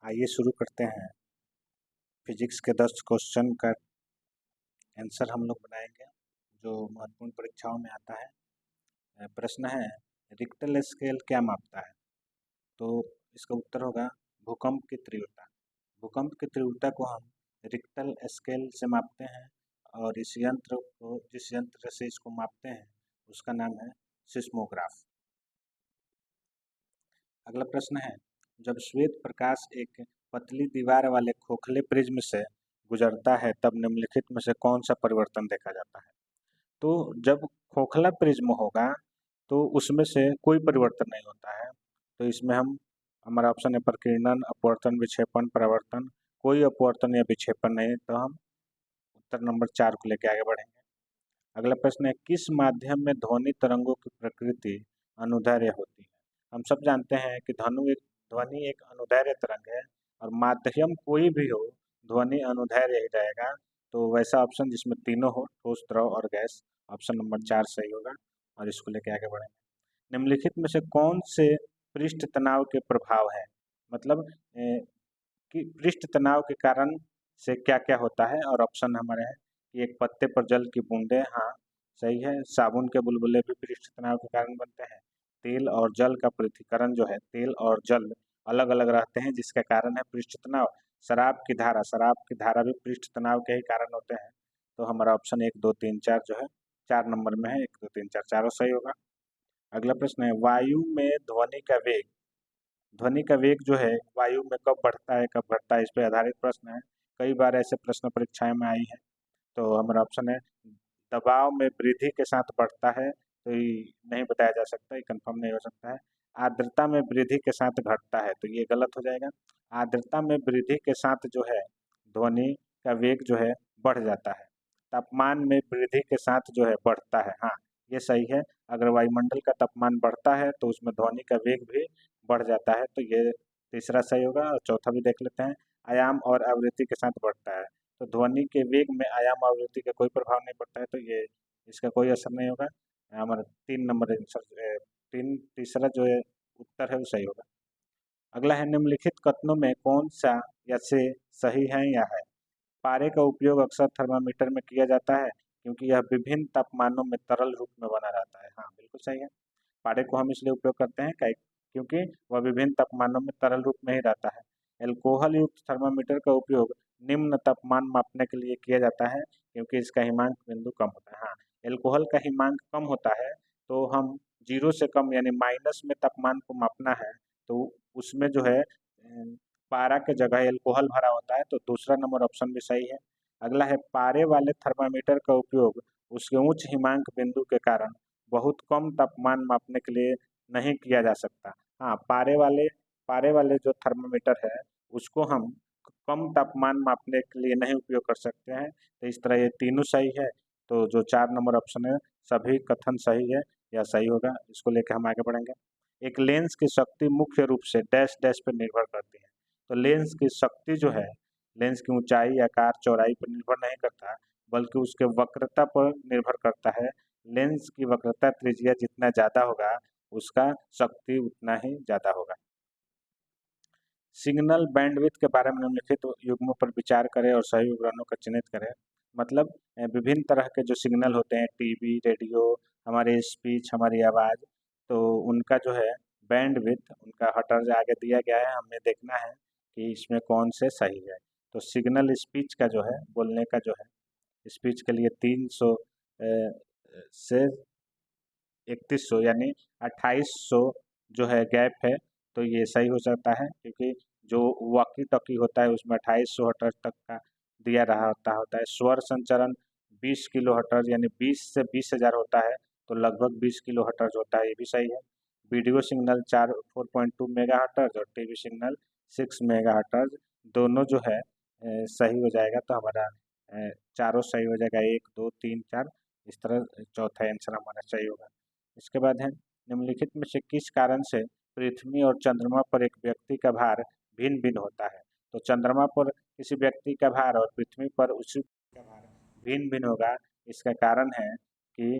आइए शुरू करते हैं। फिजिक्स के 10 क्वेश्चन का आंसर हम लोग बनाएंगे जो महत्वपूर्ण परीक्षाओं में आता है। प्रश्न है, रिक्टर स्केल क्या मापता है? तो इसका उत्तर होगा भूकंप की तीव्रता। भूकंप की तीव्रता को हम रिक्टर स्केल से मापते हैं और जिस यंत्र से इसको मापते हैं उसका नाम है सिस्मोग्राफ। अगला प्रश्न है, जब श्वेत प्रकाश एक पतली दीवार वाले खोखले प्रिज्म से गुजरता है तब निम्नलिखित में से कौन सा परिवर्तन देखा जाता है? तो जब खोखला प्रिज्म होगा तो उसमें से कोई परिवर्तन नहीं होता है। तो इसमें हमारा ऑप्शन है प्रकीर्णन, अपवर्तन, विक्षेपण, परावर्तन। कोई अपवर्तन या विक्षेपण नहीं, तो हम उत्तर नंबर 4 को लेकर आगे बढ़ेंगे। अगला प्रश्न है, किस माध्यम में ध्वनि तरंगों की प्रकृति अनुदैर्ध्य होती है? हम सब जानते हैं कि ध्वनि एक अनुदैर्ध्य तरंग है और माध्यम कोई भी हो ध्वनि अनुदैर्ध्य ही रहेगा। तो वैसा ऑप्शन जिसमें तीनों हो, ठोस, द्रव और गैस, ऑप्शन नंबर 4 सही होगा और इसको लेके आगे बढ़ेंगे। निम्नलिखित में से कौन से पृष्ठ तनाव के प्रभाव है? मतलब कि पृष्ठ तनाव के कारण से क्या क्या होता है, और ऑप्शन हमारे हैं कि एक पत्ते पर जल की बूंदें, हाँ सही है। साबुन के बुलबुले भी पृष्ठ तनाव के कारण बनते हैं। तेल और जल का पृथक्करण जो है, तेल और जल अलग अलग रहते हैं जिसका कारण है पृष्ठ तनाव। शराब की धारा भी पृष्ठ तनाव के ही कारण होते हैं। तो हमारा ऑप्शन 1 2 3 4 जो है 4 नंबर में है, 1 2 3 4 चारों सही होगा। अगला प्रश्न है, वायु में ध्वनि का वेग जो है वायु में कब बढ़ता है कब घटता है, इस पर आधारित प्रश्न है। कई बार ऐसे प्रश्न परीक्षाएं में आई है। तो हमारा ऑप्शन है दबाव में वृद्धि के साथ बढ़ता है, तो ये नहीं बताया जा सकता, ये कंफर्म नहीं हो सकता है। आर्द्रता में वृद्धि के साथ घटता है, तो ये गलत हो जाएगा। आर्द्रता में वृद्धि के साथ जो है ध्वनि का वेग जो है बढ़ जाता है। तापमान में वृद्धि के साथ जो है बढ़ता है, हाँ ये सही है। अगर वायुमंडल का तापमान बढ़ता है तो उसमें ध्वनि का वेग भी बढ़ जाता है, तो ये तीसरा सही होगा। और चौथा भी देख लेते हैं, आयाम और आवृत्ति के साथ बढ़ता है। तो ध्वनि के वेग में आयाम आवृत्ति का कोई प्रभाव नहीं पड़ता है, तो ये इसका कोई असर नहीं होगा। हमारा 3 नंबर आंसर, तीसरा जो है उत्तर है वो सही होगा। अगला है, निम्नलिखित कथनों में कौन सा या से सही है या है? पारे का उपयोग अक्सर थर्मामीटर में किया जाता है क्योंकि यह विभिन्न तापमानों में तरल रूप में बना रहता है, हाँ बिल्कुल सही है। पारे को हम इसलिए उपयोग करते हैं क्योंकि वह विभिन्न तापमानों में तरल रूप में ही रहता है। एल्कोहल युक्त थर्मामीटर का उपयोग निम्न तापमान मापने के लिए किया जाता है क्योंकि इसका हिमांक बिंदु कम होता है। हाँ, एल्कोहल का हिमांक कम होता है, तो हम 0 से कम यानी माइनस में तापमान को मापना है तो उसमें जो है पारा के जगह एल्कोहल भरा होता है, तो दूसरा नंबर ऑप्शन भी सही है। अगला है, पारे वाले थर्मामीटर का उपयोग उसके उच्च हिमांक बिंदु के कारण बहुत कम तापमान मापने के लिए नहीं किया जा सकता। हाँ, पारे वाले जो थर्मामीटर है उसको हम कम तापमान मापने के लिए नहीं उपयोग कर सकते हैं। तो इस तरह ये तीनों सही है। तो जो 4 नंबर ऑप्शन है सभी कथन सही है या सही होगा, इसको लेकर हम आगे बढ़ेंगे। एक लेंस की शक्ति मुख्य रूप से डैश डैश पर निर्भर करती है। तो लेंस की शक्ति जो है लेंस की ऊंचाई, आकार, चौड़ाई पर निर्भर नहीं करता बल्कि उसके वक्रता पर निर्भर करता है। लेंस की वक्रता त्रिज्या जितना ज़्यादा होगा उसका शक्ति उतना ही ज़्यादा होगा। सिग्नल बैंडविड्थ के बारे में निम्नलिखित युग्मों पर विचार करें और सही विवरणों का चिन्हित करें। मतलब विभिन्न तरह के जो सिग्नल होते हैं, टीवी, रेडियो, हमारी स्पीच, हमारी आवाज़, तो उनका जो है बैंडविड्थ, उनका हर्ट्ज आगे दिया गया है, हमें देखना है कि इसमें कौन से सही है। तो सिग्नल स्पीच का जो है, बोलने का जो है, स्पीच के लिए 300 से 3100 यानी 2800 जो है गैप है, तो ये सही हो सकता है क्योंकि जो वॉकी टॉकी होता है उसमें 2800 हर्ट्ज तक का दिया रहा होता है। स्वर संचरण 20 किलो हर्ट्ज यानी 20 से 20,000 होता है, तो लगभग 20 किलो हर्ट्ज होता है, ये भी सही है। वीडियो सिग्नल 4.2 मेगा हर्ट्ज और टीवी सिग्नल 6 मेगा हर्ट्ज, दोनों जो है सही हो जाएगा। तो हमारा चारों सही हो जाएगा, 1 2 3 4, इस तरह चौथा आंसर हमारा सही होगा। इसके बाद है, निम्नलिखित में से किस कारण से पृथ्वी और चंद्रमा पर एक व्यक्ति का भार भिन्न भिन्न होता है? तो चंद्रमा पर किसी व्यक्ति का भार और पृथ्वी पर उसी का भार भिन्न भिन्न होगा। इसका कारण है कि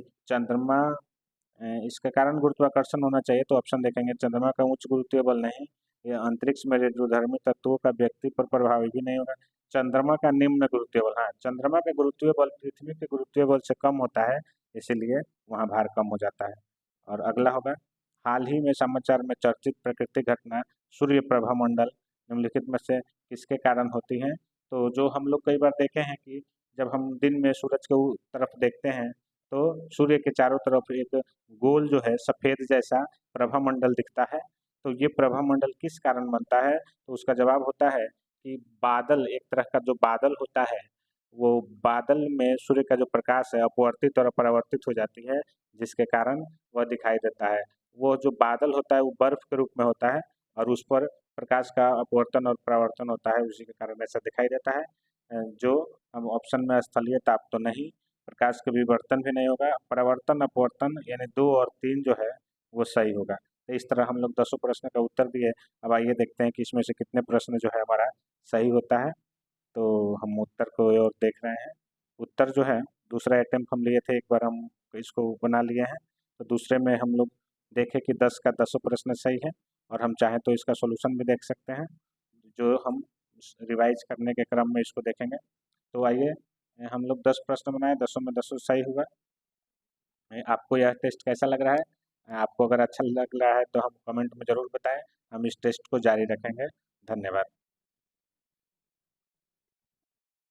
इसका कारण गुरुत्वाकर्षण होना चाहिए, तो ऑप्शन देखेंगे चंद्रमा का उच्च गुरुत्वीय बल नहीं, ये अंतरिक्ष में रेडियोधर्मी तत्वों का व्यक्ति पर प्रभाव भी नहीं होगा। चंद्रमा का निम्न गुरुत्वीय बल, हाँ चंद्रमा का गुरुत्वीय बल पृथ्वी के गुरुत्वीय बल से कम होता है, इसीलिए वहाँ भार कम हो जाता है। और अगला होगा, हाल ही में समाचार में चर्चित प्राकृतिक घटना सूर्य प्रभा मंडल निम्नलिखित में से किसके कारण होती है। तो जो हम लोग कई बार देखे हैं कि जब हम दिन में सूरज के तरफ देखते हैं तो सूर्य के चारों तरफ एक गोल जो है सफेद जैसा प्रभा मंडल दिखता है। तो ये प्रभा मंडल किस कारण बनता है, तो उसका जवाब होता है कि बादल, एक तरह का जो बादल होता है, वो बादल में सूर्य का जो प्रकाश है अपवर्तित और परावर्तित हो जाती है, जिसके कारण वह दिखाई देता है। वो जो बादल होता है वो बर्फ के रूप में होता है और उस पर प्रकाश का अपवर्तन और परावर्तन होता है, उसी के कारण ऐसा दिखाई देता है। जो हम ऑप्शन में स्थलीय ताप तो नहीं, प्रकाश के विवर्तन भी नहीं होगा, परावर्तन अपवर्तन यानी 2 और 3 जो है वो सही होगा। तो इस तरह हम लोग 10 प्रश्न का उत्तर दिए। अब आइए देखते हैं कि इसमें से कितने प्रश्न जो है हमारा सही होता है। तो हम उत्तर को और देख रहे हैं। उत्तर जो है दूसरा अटेम्प्ट हम लिए थे, एक बार हम इसको बना लिए हैं। तो दूसरे में हम लोग देखें कि 10 का 10 प्रश्न सही है और हम चाहें तो इसका सॉल्यूशन भी देख सकते हैं, जो हम रिवाइज करने के क्रम में इसको देखेंगे। तो आइए हम लोग 10 प्रश्न बनाए, 10 में 10 सही हुआ। आपको यह टेस्ट कैसा लग रहा है? आपको अगर अच्छा लग रहा है तो हम कमेंट में ज़रूर बताएं, हम इस टेस्ट को जारी रखेंगे। धन्यवाद।